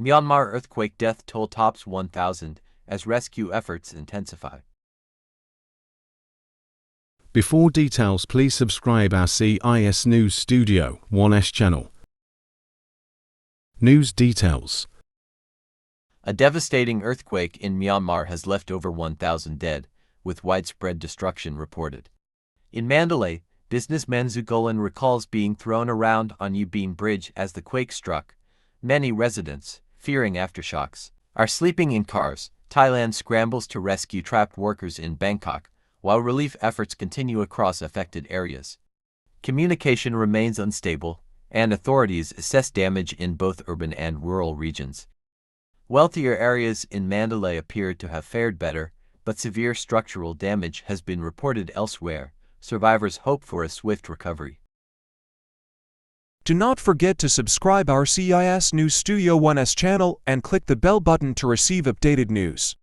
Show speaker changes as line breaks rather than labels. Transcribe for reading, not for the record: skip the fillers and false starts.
Myanmar earthquake death toll tops 1,000 as rescue efforts intensify.
Before details, please subscribe our CIS News Studio 1s channel. News details.
A devastating earthquake in Myanmar has left over 1,000 dead, with widespread destruction reported. In Mandalay, businessman Zu Guolin recalls being thrown around on U Bein Bridge as the quake struck. Many residents, fearing aftershocks, are sleeping in cars. Thailand scrambles to rescue trapped workers in Bangkok, while relief efforts continue across affected areas. Communication remains unstable, and authorities assess damage in both urban and rural regions. Wealthier areas in Mandalay appear to have fared better, but severe structural damage has been reported elsewhere. Survivors hope for a swift recovery.
Do not forget to subscribe our CIS News Studio 1s channel and click the bell button to receive updated news.